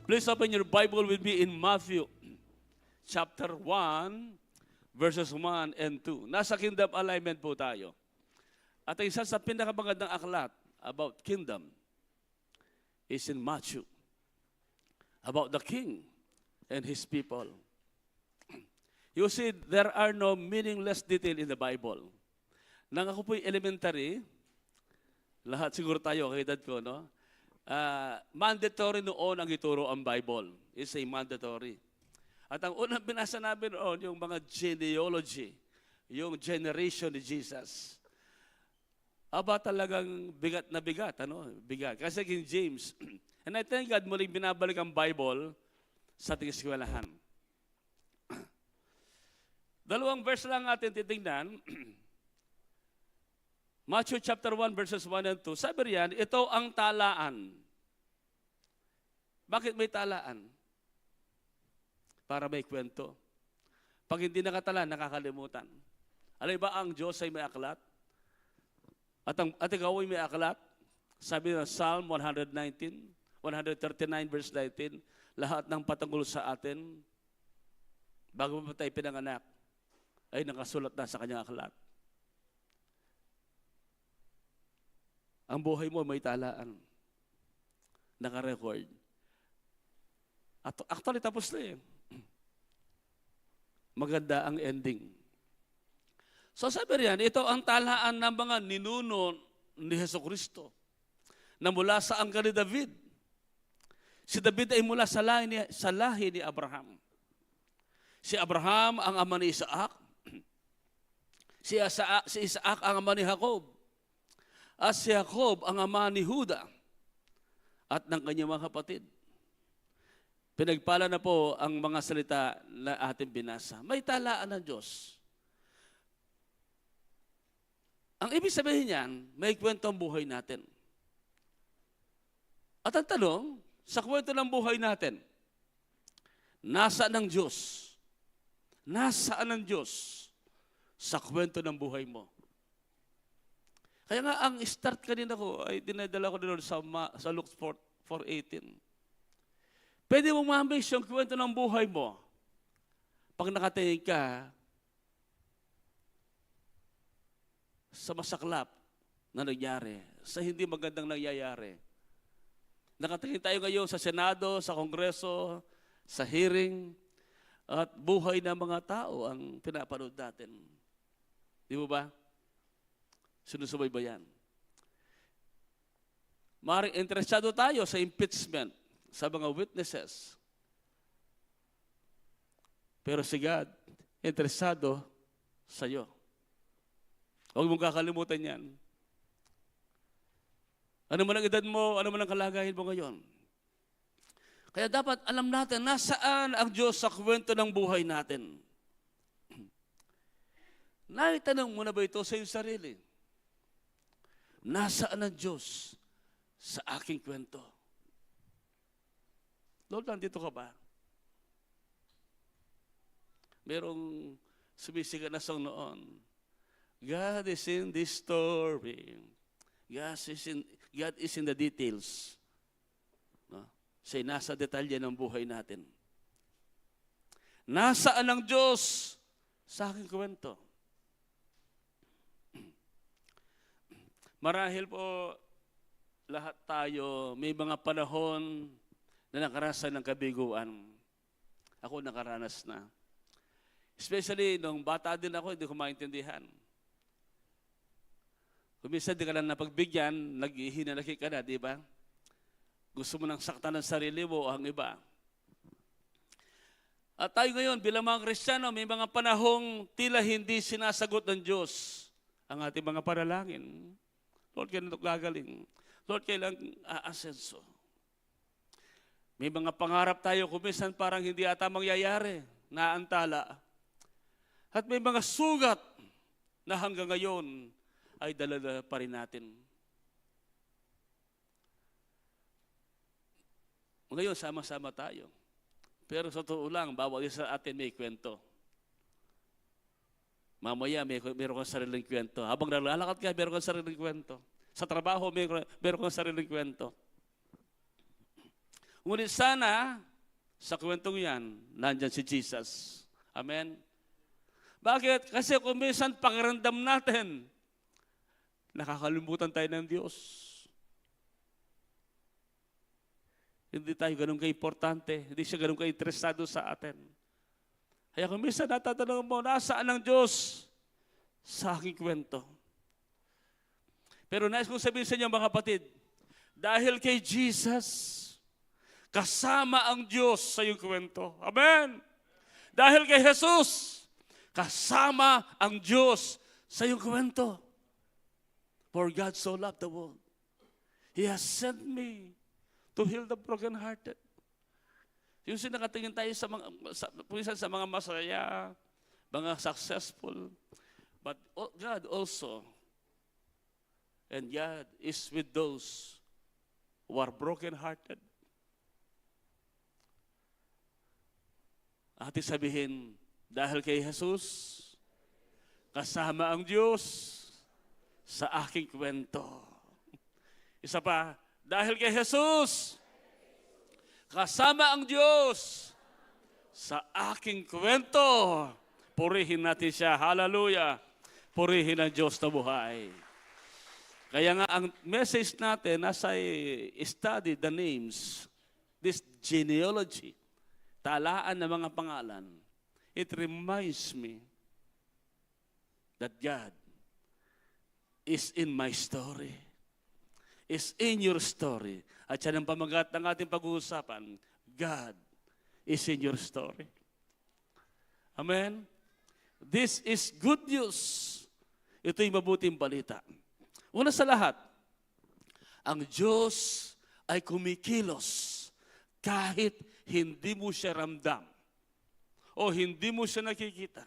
Please open your Bible with me in Matthew chapter 1, verses 1 and 2. Nasa kingdom alignment po tayo. At isa sa pinakamagandang aklat about kingdom is in Matthew, about the king and his people. You see, there are no meaningless detail in the Bible. Nang ako po'y elementary, lahat siguro tayo, kay dad ko, no? Mandatory noon ang ituro ang Bible. It's a mandatory. At ang unang binasa namin noon, yung mga genealogy, yung generation ni Jesus. Aba talagang bigat na bigat, ano? Bigat. Kasi King James. And I thank God muling binabalik ang Bible sa ating eskwelahan. Dalawang verse lang atin titingnan. Matthew chapter 1 verses 1 and 2. Sabi riyan, ito ang talaan. Bakit may talaan? Para may kwento. Pag hindi nakatala, nakakalimutan. Alam ba ang Diyos ay may aklat? At ikaw ay may aklat? Sabi ng Psalm 139 verse 19, lahat ng patungkol sa atin, bago pa tayo pinanganak, ay nakasulat na sa kanyang aklat. Ang buhay mo may talaan. Naka-record. At actually, tapos na eh. Maganda ang ending. So sabi riyan, ito ang talaan ng mga ninuno ni Jesucristo na mula sa angkan ni David. Si David ay mula sa lahi ni Abraham. Si Abraham ang ama ni Isaac. Si Isaac ang ama ni Jacob. At si Jacob ang ama ni Juda at ng kanyang mga kapatid. Pinagpala na po ang mga salita na ating binasa. May talaan ng Diyos. Ang ibig sabihin niyan, may kwento ang buhay natin. At ang tanong, sa kwento ng buhay natin, nasaan ang Diyos? Nasaan ang Diyos sa kwento ng buhay mo? Kaya nga, ang start kanina ko ay dinadala ko doon sa Luke 4:18. Pwede mong ma-miss yung kwento ng buhay mo pag nakatingin ka sa masaklap na nangyari, sa hindi magandang nangyayari. Nakatingin tayo ngayon sa Senado, sa Kongreso, sa hearing, at buhay ng mga tao ang pinapanood natin. Di mo ba? Sinusubaybayan. Maaaring interesado tayo sa impeachment, sa mga witnesses. Pero si God, interesado sa iyo. Huwag mong kakalimutan yan. Ano man ang edad mo, ano man ang kalagayan mo ngayon. Kaya dapat alam natin, nasaan ang Diyos sa kwento ng buhay natin. Naitanong mo na ba ito sa iyong sarili? Nasaan ang Diyos sa aking kwento? Lord, nandito ka ba? Merong sumisigat na song noon. God is in this story. God is in the details. No? Say, nasa detalye ng buhay natin. Nasaan ang Diyos sa aking kwento? Marahil po, lahat tayo, may mga panahon na nakarasan ng kabiguan. Ako nakaranas na. Especially, nung bata din ako, hindi ko maintindihan. Kung minsan di ka lang napagbigyan, naghihinanaki ka na, di ba? Gusto mo nang saktan ng sarili mo o ang iba. At tayo ngayon, bilang mga Kristiyano, may mga panahong tila hindi sinasagot ng Diyos ang ating mga panalangin. Lord, kailan ito gagaling? Lord, kailan aasenso? May mga pangarap tayo, kuminsan parang hindi ata mangyayari, naantala. At may mga sugat na hanggang ngayon ay dala pa rin natin. Ngayon, sama-sama tayo. Pero sa totoo lang, bawat isa sa atin may kwento. Mamaya, meron kang sariling kwento. Habang nalalakad ka, meron kang sariling kwento. Sa trabaho, meron kang sariling kwento. Ngunit sana, sa kwentong yan, nandyan si Jesus. Amen? Bakit? Kasi kung minsan pakiramdam natin, nakakalimutan tayo ng Diyos. Hindi tayo ganun ka-importante. Hindi siya ganun ka-interesado sa atin. Kaya kung minsan natatanong mo, nasaan ang Diyos sa aking kwento? Pero nais kong sabihin sa inyo mga kapatid, dahil kay Jesus, kasama ang Diyos sa iyong kwento. Amen? Dahil kay Jesus, kasama ang Diyos sa iyong kwento. For God so loved the world. He has sent me to heal the brokenhearted. Yung sinakatingin tayo sa mga masaya, mga successful. But God also, and God is with those who are brokenhearted. Ating sabihin, dahil kay Jesus, kasama ang Diyos sa aking kwento. Isa pa, dahil kay Jesus, kasama ang Diyos sa aking kwento. Purihin natin siya. Hallelujah. Purihin ang Diyos na buhay. Kaya nga ang message natin nasa study the names, this genealogy, talaan ng mga pangalan. It reminds me that God is in my story. Is in your story. At yan ang pamagat ng ating pag-uusapan. God is in your story. Amen? This is good news. Ito'y mabuting balita. Una sa lahat, ang Diyos ay kumikilos kahit hindi mo siya ramdam o hindi mo siya nakikita.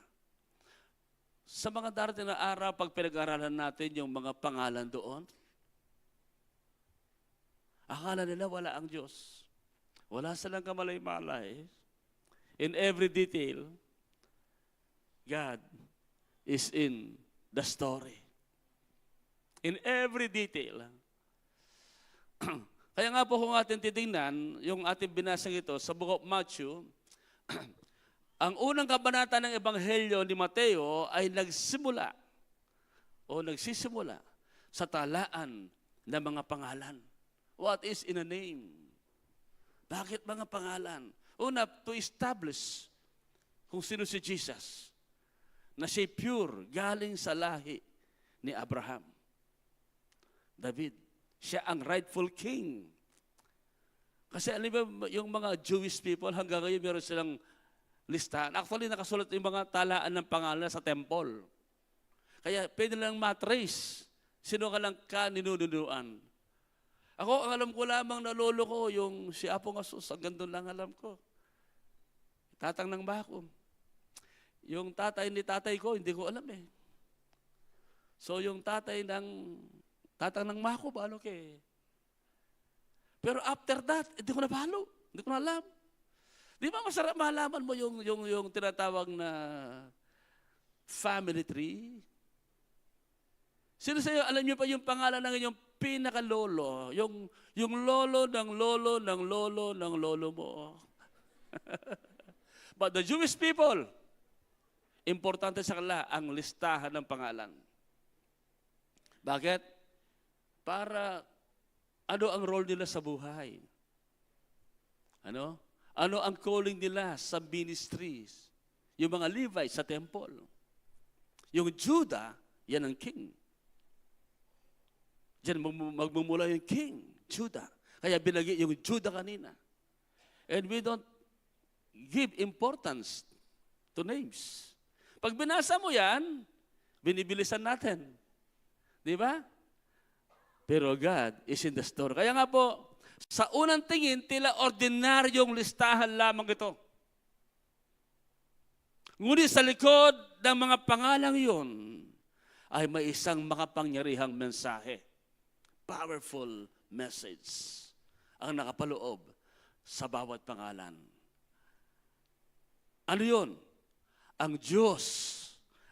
Sa mga darating na araw, pag pinag-aralan natin yung mga pangalan doon, akala nila wala ang Diyos. Wala silang kamalay-malay. In every detail, God is in the story. In every detail. Kaya nga po kung ating titingnan, yung ating binasang ito sa Book of Matthew, ang unang kabanata ng Ebanghelyo ni Mateo ay nagsisimula sa talaan ng mga pangalan. What is in a name? Bakit mga pangalan? Una, to establish kung sino si Jesus. Na siya pure, galing sa lahi ni Abraham. David, siya ang rightful king. Kasi alam mo, yung mga Jewish people, hanggang ngayon meron silang listahan. Actually, nakasulat yung mga talaan ng pangalan sa temple. Kaya pwede lang matrace. Sino ka lang ninununuan. Ako, ang alam ko lamang na lolo ko, yung si Apong Asus, hanggang doon lang alam ko. Tatang ng Bakum. Yung tatay ni tatay ko, hindi ko alam eh. So yung tatang ng Mako, balo ke. Pero after that, hindi ko na balo. Hindi ko na alam. Di ba masarap malaman mo yung tinatawag na family tree? Sino sa'yo, alam niyo pa yung pangalan ng inyong pinakalolo? Yung lolo ng lolo ng lolo ng lolo mo. But the Jewish people, importante sa kanila ang listahan ng pangalan. Bakit? Para, ano ang role nila sa buhay? Ano? Ano ang calling nila sa ministries? Yung mga Levites sa temple. Yung Judah, yan ang king. Diyan magmumula yung king, Judah. Kaya binagi yung Judah kanina. And we don't give importance to names. Pag binasa mo yan, binibilisan natin. Di ba? Pero God is in the story. Kaya nga po, sa unang tingin, tila ordinaryong listahan lamang ito. Ngunit sa likod ng mga pangalang yun, ay may isang makapangyarihang mensahe. Powerful message ang nakapaloob sa bawat pangalan. Ano yun? Ang Diyos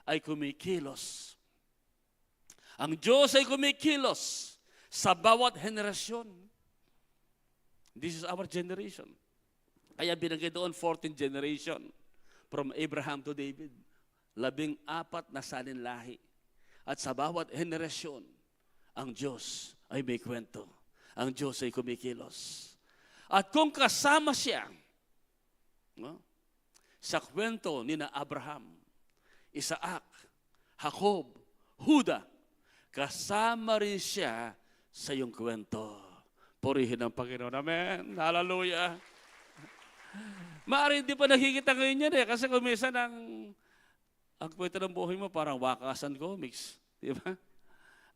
ay kumikilos. Ang Diyos ay kumikilos sa bawat henerasyon. This is our generation. Kaya binigay doon 14th generation from Abraham to David. 14 na salinlahi. At sa bawat henerasyon, ang Diyos ay may kwento. Ang Diyos ay kumikilos. At kung kasama siya, no, sa kwento ni na Abraham, Isaac, Jacob, Huda, kasama rin siya sa iyong kwento. Purihin ang Panginoon. Amen. Hallelujah. Maaari hindi pa nakikita ngayon yan kasi kung minsan ang kwento ng buhay mo parang Wakasan Comics. Di ba?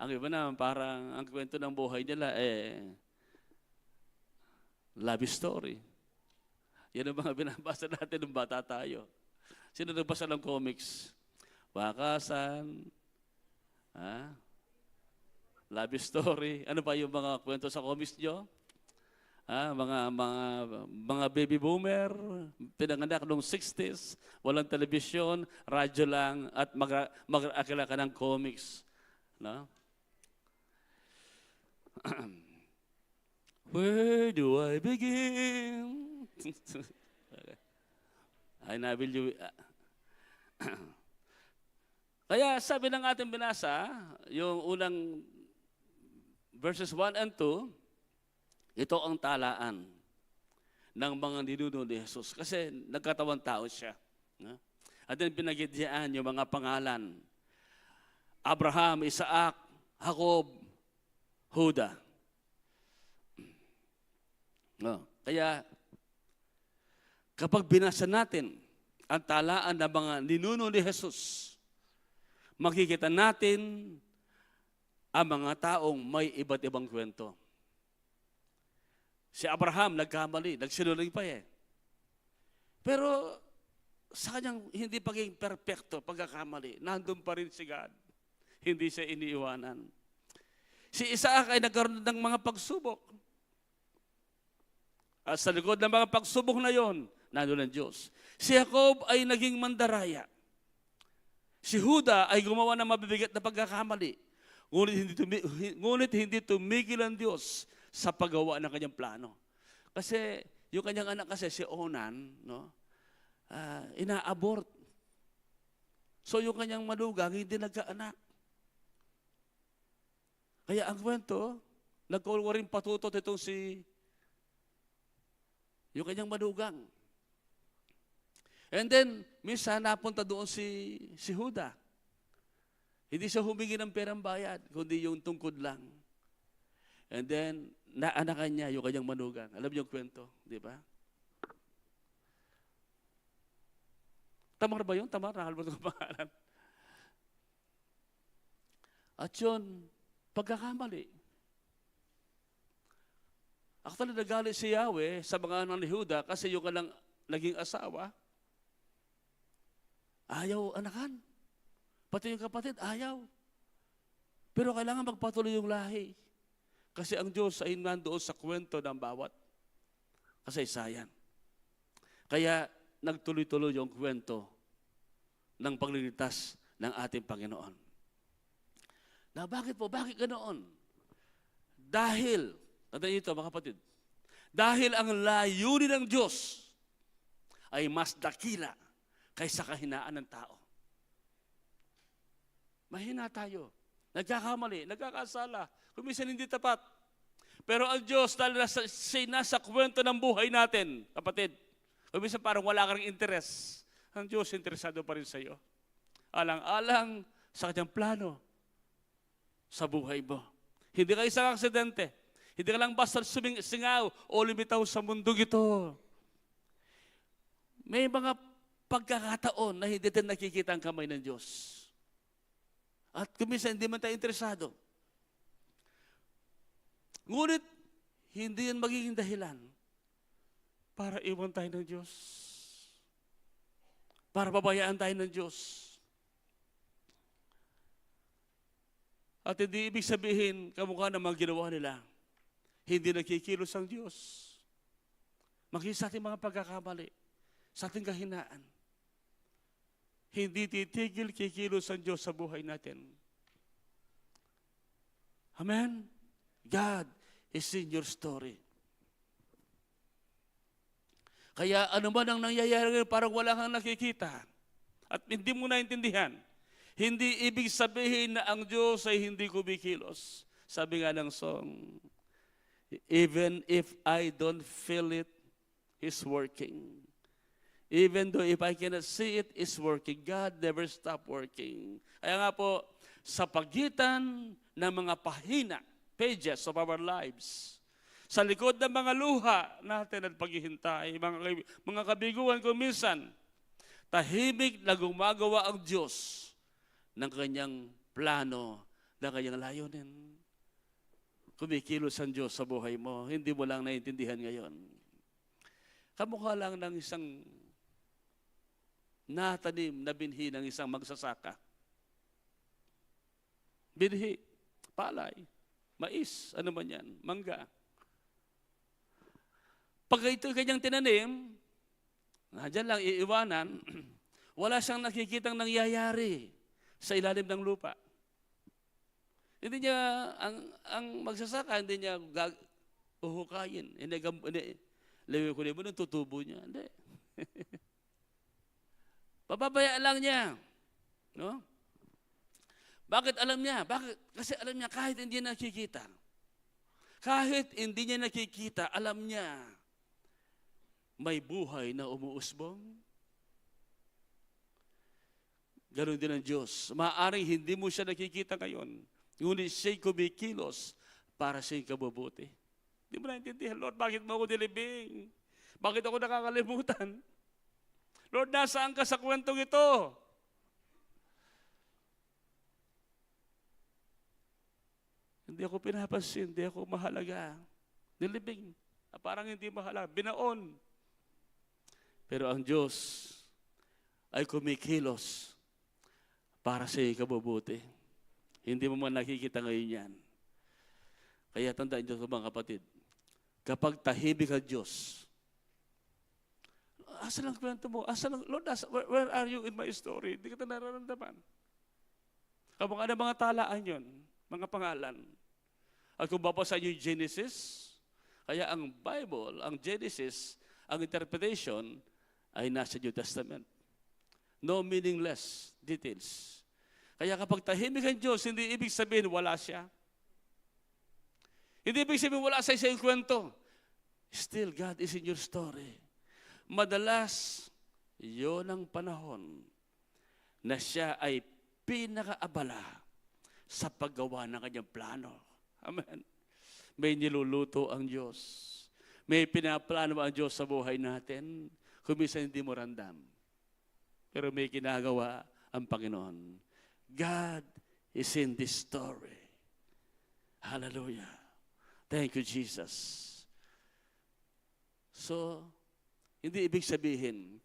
Ang iba naman parang ang kwento ng buhay nila love story. Yan ang mga binabasa natin ng bata tayo. Sino nagbasa ng comics? Wakasan, love story. Ano pa yung mga kwento sa comics nyo? Mga baby boomer, pinanganak noong 60s, walang telebisyon, radyo lang, at mag-aakila ka ng comics. No? Where do I begin? Ay, nabil Kaya sabi ng ating binasa, yung unang verses 1 and 2, ito ang talaan ng mga ninuno ni Jesus. Kasi nagkatawang tao siya. No? At then pinagidiyaan yung mga pangalan. Abraham, Isaac, Jacob, Huda. No? Kaya kapag binasa natin ang talaan ng mga ninuno ni Jesus, makikita natin ang mga taong may iba't ibang kwento. Si Abraham nagkamali, nagsinungaling pa Pero sa kanyang hindi pagiging perpekto, pagkakamali, nandun pa rin si God. Hindi siya iniiwanan. Si Isaac ay nagkaroon ng mga pagsubok. At sa likod ng mga pagsubok na yon, nandun ang Diyos. Si Jacob ay naging mandaraya. Si Huda ay gumawa ng mabibigat na pagkakamali. Ngunit hindi tumigil ang Diyos sa paggawa ng kanyang plano. Kasi yung kanyang anak kasi, si Onan, no, ina-abort. So yung kanyang manugang, hindi nagkaanak. Kaya ang kwento, nagkawaring patutot itong yung kanyang manugang. And then, minsan napunta doon si Huda. Hindi siya humingi ng perang bayad, kundi yung tungkod lang. And then, naanakan niya yung kanyang manugang. Alam niyo yung kwento, di ba? Tamar ba yun? Tamar? Nakalimutan ko pangalan. At yun, pagkakamali. Actually, nagalit si Yahweh sa mga anak ni Huda kasi yung kanilang naging asawa, ayaw anakan. Pati yung kapatid, ayaw. Pero kailangan magpatuloy yung lahi. Kasi ang Diyos ay nandoon sa kwento ng bawat kasaysayan. Kaya nagtuloy-tuloy yung kwento ng pagliligtas ng ating Panginoon. Na bakit po? Bakit ganoon? Dahil, tandaan ito mga kapatid, dahil ang layunin ng Diyos ay mas dakila kaysa kahinaan ng tao. Mahina tayo. Nagkakamali, nagkakasala. Kuminsan hindi tapat. Pero ang Diyos, dahil nasa kwento ng buhay natin, kapatid, kuminsan parang wala kang interes. Ang Diyos, interesado pa rin sa iyo. Alang-alang sa kanyang plano sa buhay mo. Hindi ka isang aksidente. Hindi ka lang basta singaw o lumitaw sa mundong ito. May mga pagkakataon na hindi din nakikita ang kamay ng Diyos. At kuminsan hindi man tayo interesado. Ngunit, hindi yan magiging dahilan para iwan tayo ng Diyos. Para pabayaan tayo ng Diyos. At hindi ibig sabihin, kamukha ng mga ginawa nila, hindi nagkikilos ang Diyos. Makikita sa ating mga pagkakamali, sa ating kahinaan. Hindi titigil kikilos ang Diyos sa buhay natin. Amen? God is in your story. Kaya ano man ang nangyayari ngayon, parang wala kang nakikita. At hindi mo naintindihan. Hindi ibig sabihin na ang Diyos ay hindi kumikilos. Sabi nga ng song, even if I don't feel it, He's working. Even though if I cannot see it, it's working. God never stop working. Kaya nga po, sa pagitan ng mga pahina, pages of our lives, sa likod ng mga luha natin at paghihintay, mga kabiguan kung minsan, tahimik na gumagawa ang Diyos ng kanyang plano, ng kanyang layunin. Kumikilos ang Diyos sa buhay mo, hindi mo lang naiintindihan ngayon. Kamukha lang ng isang natanim na binhi ng isang magsasaka. Binhi, palay, mais, ano man yan, mangga. Pag ito kanyang tinanim, dyan lang iiwanan, wala siyang nakikitang nangyayari sa ilalim ng lupa. Hindi niya, ang magsasaka, hindi niya uhukayin. Hindi, lewe ko mo nung tutubo niya. Hindi. Pababayaan lang niya. No? Bakit alam niya? Kasi alam niya kahit hindi niya nakikita. Kahit hindi niya nakikita, alam niya may buhay na umuusbong. Ganon din ang Diyos. Maaaring hindi mo siya nakikita ngayon. Ngunit siya'y kumikilos para siya'y kabubuti. Hindi mo naintindihan, Lord, bakit mo ako nilibing? Bakit ako nakakalimutan? Lord, nasaan ka sa kwentong ito? Hindi ako pinapansin, hindi ako mahalaga. Nilibing, parang hindi mahalaga, binaon. Pero ang Diyos ay kumikilos para sa ikabubuti. Hindi mo man nakikita ngayon yan. Kaya tandaan niyo mga kapatid, kapag tahimik ang Diyos, asa lang kwento mo? Lord, where are you in my story? Hindi kita nararamdaman. Kapag ano mga talaan yun, mga pangalan. At kung babasa niyo yung Genesis, kaya ang Bible, ang Genesis, ang interpretation ay nasa New Testament. No meaningless details. Kaya kapag tahimik ang Diyos, hindi ibig sabihin wala siya. Hindi ibig sabihin wala sa isang kwento. Still, God is in your story. Madalas, yun ang panahon na siya ay pinakaabala sa paggawa ng kanyang plano. Amen. May niluluto ang Diyos. May pinaplano ang Diyos sa buhay natin. Kung minsan hindi mo randam. Pero may ginagawa ang Panginoon. God is in this story. Hallelujah. Thank you, Jesus. So, hindi ibig sabihin,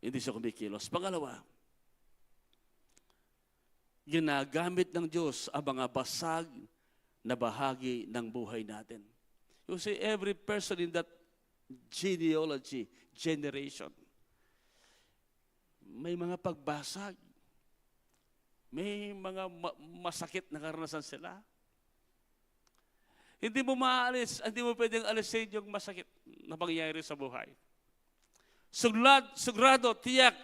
hindi siya kumikilos. Pangalawa, ginagamit ng Diyos ang mga basag na bahagi ng buhay natin. You see, every person in that genealogy, generation, may mga pagbasag. May mga masakit na karanasan sila. Hindi mo maalis, hindi mo pwedeng alisin yung masakit na pangyayari sa buhay. Sugrado, tiyak,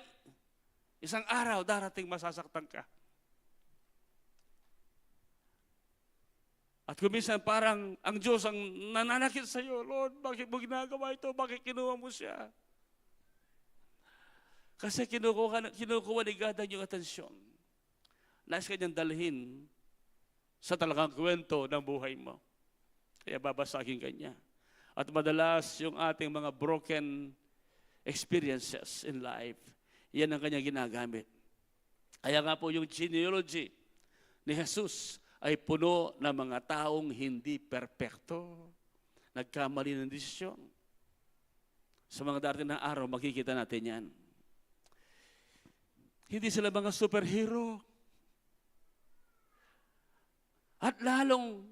isang araw darating masasaktan ka. At kuminsan parang ang Diyos ang nananakit sa iyo, Lord, bakit mo ginagawa ito? Bakit kinuha mo siya? Kasi kinukuha ni God ang iyong atensyon. Nais kanyang dalhin sa talagang kwento ng buhay mo. Kaya babasagin kanya. At madalas yung ating mga broken experiences in life, yan ang kanyang ginagamit. Kaya nga po yung genealogy ni Jesus ay puno ng mga taong hindi perpekto, nagkamali ng desisyon. Sa mga darating na araw, makikita natin yan. Hindi sila mga superhero. At lalong,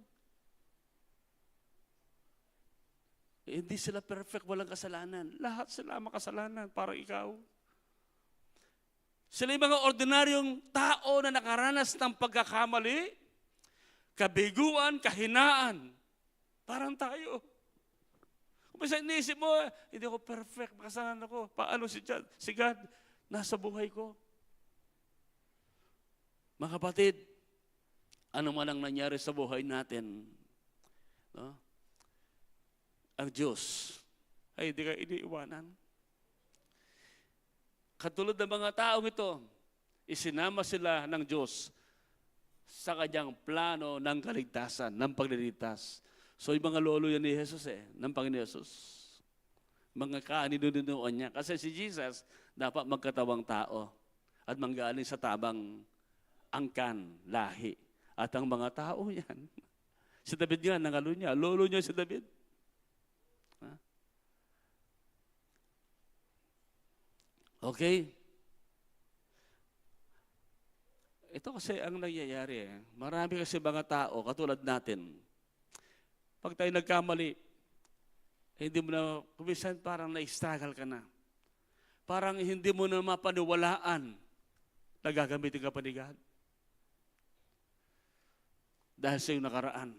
hindi sila perfect, walang kasalanan. Lahat sila makasalanan, parang ikaw. Sila yung mga ordinaryong tao na nakaranas ng pagkakamali, kabiguan, kahinaan. Parang tayo. Minsan iniisip mo, hindi ako perfect, makasalanan ako. Paano si God? Si God, nasa buhay ko. Mga kapatid, ano man ang nangyari sa buhay natin, no? Ang Diyos ay hindi ka iniiwanan. Katulad ng mga taong ito, isinama sila ng Diyos sa kanyang plano ng kaligtasan, ng pagliligtas. So yung mga lolo yan ni Jesus ng Panginoon Jesus. Mga kaninunuan niya. Kasi si Jesus dapat magkatawang tao at manggaling sa tabang angkan, lahi. At ang mga tao yan, si David nga, nangalo niya, lolo niya si David. Ha? Okay? Ito kasi ang nangyayari. Marami kasi mga tao, katulad natin, pag tayo nagkamali, hindi mo na, kumisan parang na-struggle ka na. Parang hindi mo na mapaniwalaan na gagamitin ka pa ni God. Dahil sa iyong nakaraan.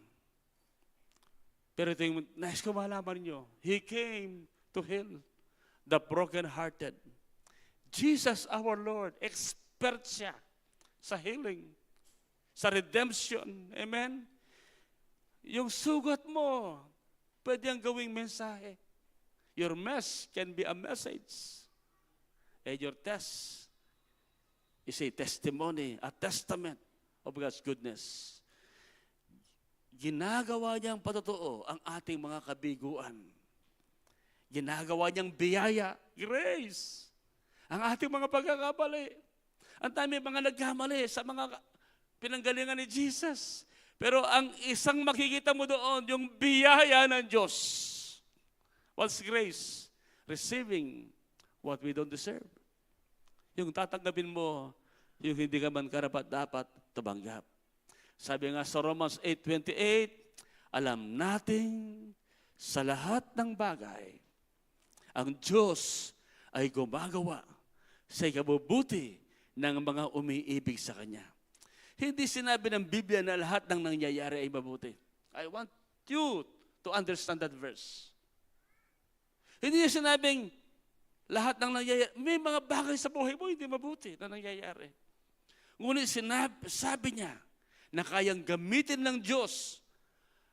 Pero ito yung nais ko malaman nyo, He came to heal the broken-hearted. Jesus our Lord, expert siya sa healing, sa redemption. Amen? Yung sugat mo, pwede ang gawing mensahe. Your mess can be a message. And your test is a testimony, a testament of God's goodness. Ginagawa niyang patotoo ang ating mga kabiguan. Ginagawa niyang biyaya, grace, ang ating mga pagkakamali. Ang dami mga nagkamali sa mga pinanggalingan ni Jesus. Pero ang isang makikita mo doon, yung biyaya ng Diyos. What's grace? Receiving what we don't deserve. Yung tatanggapin mo, yung hindi ka man karapat-dapat tabanggap. Sabi nga sa Romans 8:28, alam natin sa lahat ng bagay, ang Diyos ay gumagawa sa ikabubuti ng mga umiibig sa Kanya. Hindi sinabi ng Biblia na lahat ng nangyayari ay mabuti. I want you to understand that verse. Hindi niya sinabing lahat ng nangyayari. May mga bagay sa buhay mo hindi mabuti na nangyayari. Ngunit sabi niya na kayang gamitin ng Diyos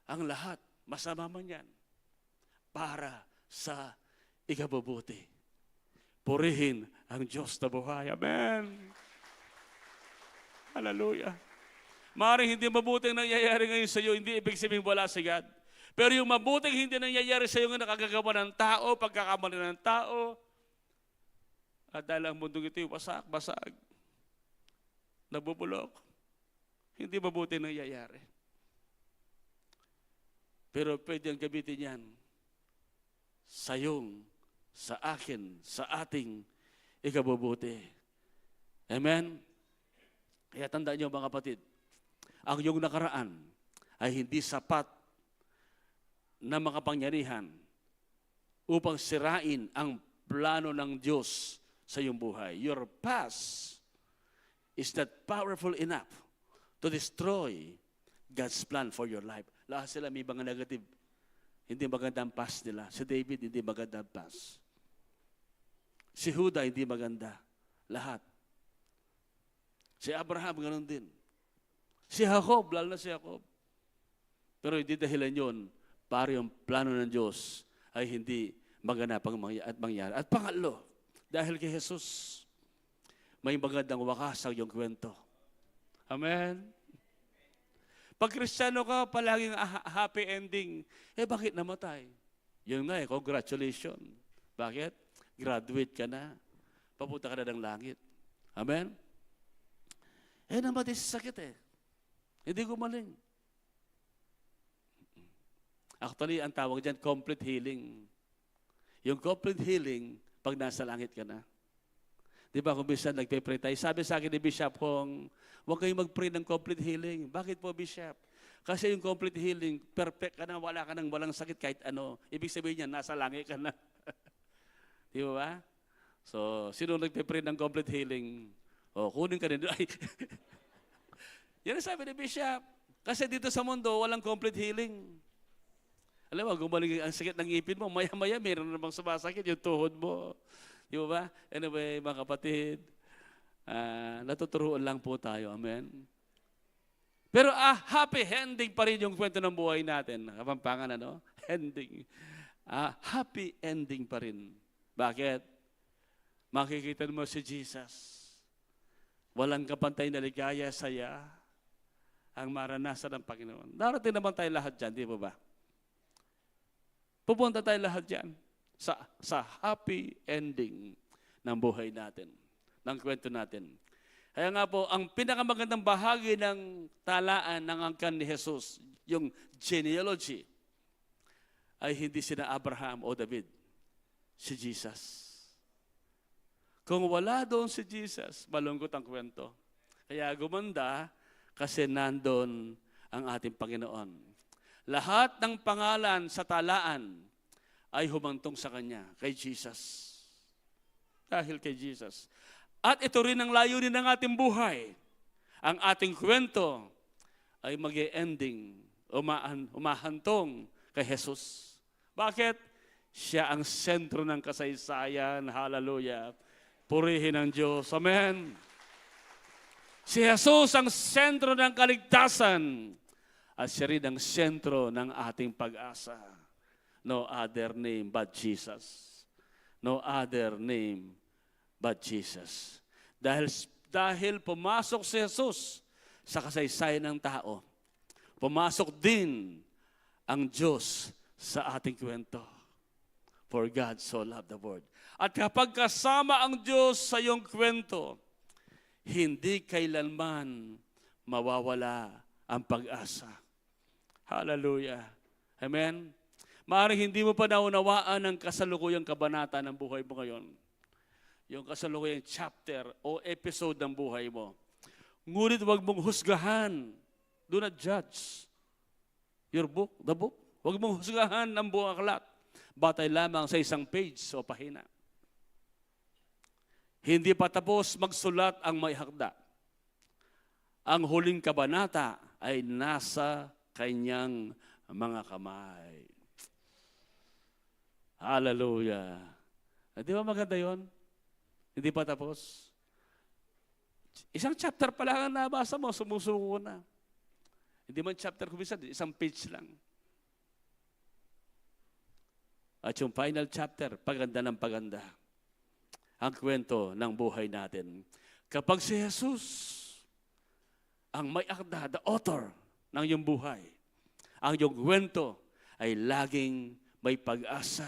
ang lahat, masama man yan, para sa ikabubuti. Purihin ang Diyos na buhay. Amen. Hallelujah. Maaaring hindi mabuting nangyayari ngayon sa iyo, hindi ibig sabihin wala si God. Pero yung mabuting hindi nangyayari sa iyo nga nakagagawa ng tao, pagkakamali ng tao, at dahil ang mundong ito'y wasak-basag, nabubulok, hindi mabuting nangyayari. Pero pwede ang gamitin yan sa iyong, sa akin, sa ating ikabubuti. Amen? Kaya tandaan niyo mga kapatid, ang iyong nakaraan ay hindi sapat na makapangyarihan upang sirain ang plano ng Diyos sa iyong buhay. Your past is not powerful enough to destroy God's plan for your life. Lahat sila may mga negative. Hindi magandang past nila. Si David, hindi magandang past. Si Judah, hindi maganda. Lahat. Si Abraham, ganoon din. Si Jacob, lalo na si Jacob. Pero hindi dahilan yun para yung plano ng Diyos ay hindi maganap at mangyari. At pangatlo, dahil kay Jesus, may magandang wakas ang iyong kwento. Amen? Pag Kristiyano ka, palaging happy ending. Bakit namatay? Yun nga congratulations. Bakit? Graduate ka na. Papunta ka na ng langit. Amen? Namatay sa sakit Hindi gumaling. Actually, ang tawag dyan, complete healing. Yung complete healing, pag nasa langit ka na. Di ba, kung minsan nagpe-pray tayo, sabi sa akin ni Bishop Hong, huwag kayong mag-pray ng complete healing. Bakit po, Bishop? Kasi yung complete healing, perfect ka na, wala ka nang walang sakit kahit ano. Ibig sabihin niya, nasa langit ka na. Di ba? So, sino nagpe-pray ng complete healing? Kunin ka rin. Yan ang sabi ni Bishop. Kasi dito sa mundo, walang complete healing. Alam mo, gumaling ang sakit ng ngipin mo, maya-maya mayroon namang sumasakit yung tuhod mo. Di ba? Anyway, mga kapatid, natuturuan lang po tayo. Amen? Pero happy ending pa rin yung kwento ng buhay natin. Kapampangan, ano? Ending. Happy ending pa rin. Bakit? Makikita mo si Jesus. Walang kapantay na ligaya, saya, ang maranasan ng Panginoon. Darating naman tayo lahat dyan, di ba? Pupunta tayo lahat dyan sa happy ending ng buhay natin, ng kwento natin. Kaya nga po, ang pinakamagandang bahagi ng talaan ng angkan ni Jesus, yung genealogy, ay hindi sina Abraham o David, si Jesus. Kung wala doon si Jesus, malungkot ang kwento. Kaya gumanda kasi nandun ang ating Panginoon. Lahat ng pangalan sa talaan ay humantong sa Kanya, kay Jesus. Dahil kay Jesus. At ito rin ang layunin ng ating buhay. Ang ating kwento ay mag-ending, umahantong kay Jesus. Bakit? Siya ang sentro ng kasaysayan. Hallelujah. Purihin ang Diyos. Amen. Si Jesus ang sentro ng kaligtasan. At siya rin ang sentro ng ating pag-asa. No other name but Jesus. No other name but Jesus. Dahil pumasok si Jesus sa kasaysayan ng tao, pumasok din ang Diyos sa ating kwento. For God so loved the world. At kapag kasama ang Diyos sa iyong kwento, hindi kailanman mawawala ang pag-asa. Hallelujah. Amen? Maaaring hindi mo pa naunawaan ang kasalukuyang kabanata ng buhay mo ngayon. Yung kasalukuyang chapter o episode ng buhay mo. Ngunit huwag mong husgahan. Do not judge your book, the book. Huwag mong husgahan ang buong aklat. Batay lamang sa isang page o pahina. Hindi pa tapos magsulat ang may hakda. Ang huling kabanata ay nasa kanyang mga kamay. Hallelujah. Di ba maganda yun? Hindi pa tapos. Isang chapter pa lang ang nabasa mo, sumusuko na. Hindi man chapter kumisan, isang page lang. At yung final chapter, paganda ng paganda. Ang kwento ng buhay natin. Kapag si Jesus, ang may akda, the author ng iyong buhay, ang iyong kwento ay laging may pag-asa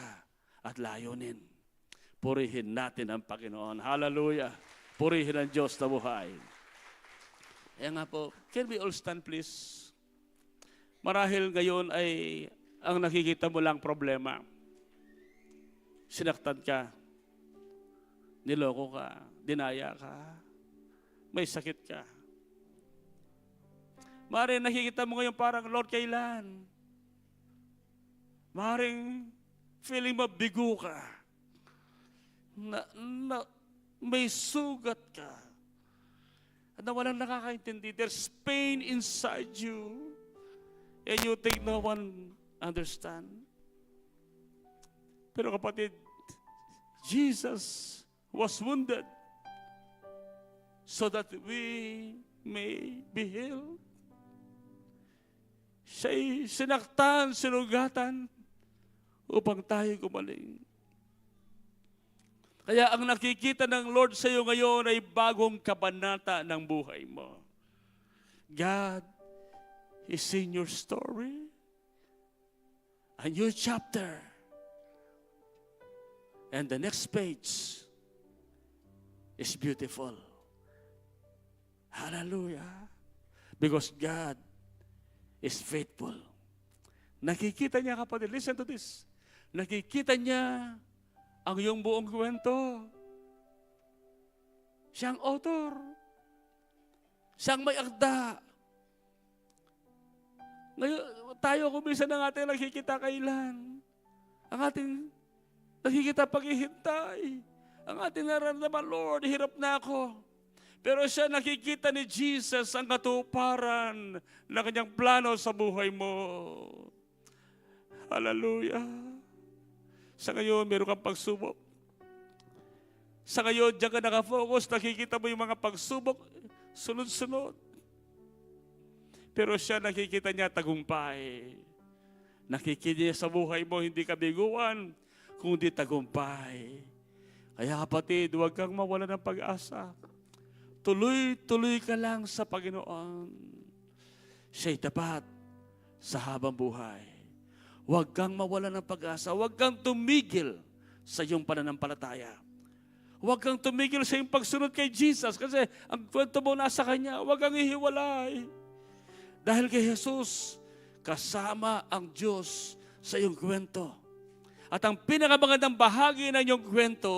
at layunin. Purihin natin ang Panginoon. Hallelujah. Purihin ang Diyos na buhay. Kaya nga po, can we all stand please? Marahil ngayon ay ang nakikita mo lang problema. Sinaktan ka. Niloko ka. Dinaya ka. May sakit ka. Maaaring nakikita mo ngayon parang, Lord, kailan? Maaaring feeling mo bigo ka. Na may sugat ka. At na walang nakakaintindi. There's pain inside you. And you think no one understand. Pero kapatid, Jesus was wounded so that we may be healed. Siya'y sinaktan, sinugatan upang tayo gumaling. Kaya ang nakikita ng Lord sa iyo ngayon ay bagong kabanata ng buhay mo. God is in your story. A new chapter. And the next page is beautiful. Hallelujah. Because God is faithful. Nakikita niya, kapatid, listen to this. Nakikita niya ang iyong buong kwento. Siyang author. Siyang may akda. Ngayon, tayo kumisa ng ating nakikita kailan. Ang ating nakikita paghihintay. Ang ating nararamdaman, Lord, hirap na ako. Pero siya nakikita ni Jesus ang katuparan ng kanyang plano sa buhay mo. Hallelujah. Sa ngayon, meron kang pagsubok. Sa ngayon, diyan ka nakafocus, nakikita mo yung mga pagsubok, sunod-sunod. Pero siya, nakikita niya tagumpay. Nakikita niya sa buhay mo, hindi kabiguan, kundi tagumpay. Kaya kapatid, huwag kang mawala ng pag-asa. Tuloy-tuloy ka lang sa Panginoon. Siya'y tapat sa habang buhay. Huwag kang mawala ng pag-asa. Huwag kang tumigil sa iyong pananampalataya. Huwag kang tumigil sa iyong pagsunod kay Jesus kasi ang kwento mo nasa Kanya. Huwag kang ihiwalay. Dahil kay Jesus, kasama ang Diyos sa iyong kwento. At ang pinakamagandang bahagi ng iyong kwento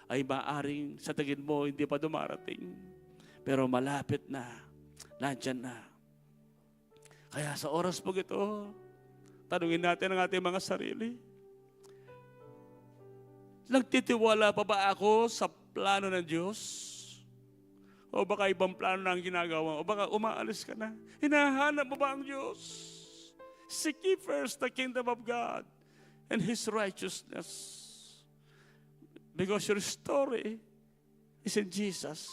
ay maaring sa tingin mo hindi pa dumarating. Pero malapit na, nandyan na. Kaya sa oras po ito, tanungin natin ang ating mga sarili. Nagtitiwala pa ba ako sa plano ng Diyos? O baka ibang plano na ang ginagawa? O baka umaalis ka na? Hinahanap mo ba ang Diyos? Seek ye first the kingdom of God and His righteousness. Because your story is in Jesus.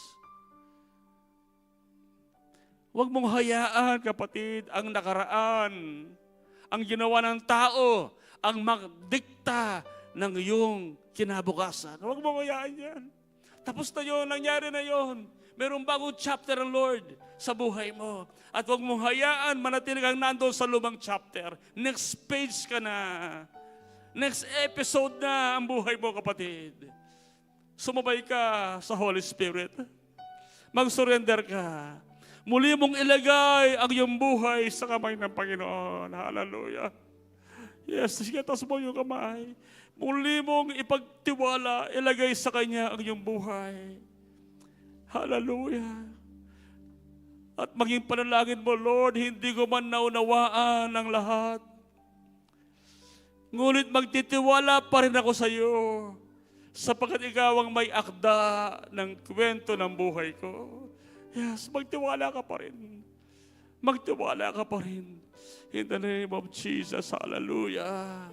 Huwag mong hayaan, kapatid, ang nakaraan, ang ginawa ng tao, ang magdikta ng iyong kinabukasan. Huwag mong hayaan yan. Tapos na yun, nangyari na yun. Merong bagong chapter ang Lord sa buhay mo. At huwag mong hayaan, manatili kang nandoon sa lumang chapter. Next page ka na. Next episode na ang buhay mo, kapatid. Sumabay ka sa Holy Spirit. Mag-surrender ka. Muli mong ilagay ang iyong buhay sa kamay ng Panginoon. Hallelujah. Yes, sige, taas mo yung kamay. Muli mong ipagtiwala, ilagay sa Kanya ang iyong buhay. Hallelujah. At maging panalangin mo, Lord, hindi ko man naunawaan ang lahat. Ngunit magtitiwala pa rin ako sa iyo, sapagkat ikaw ang may akda ng kwento ng buhay ko. Yes, magtiwala ka pa rin. Magtiwala ka pa rin. In the name of Jesus, hallelujah.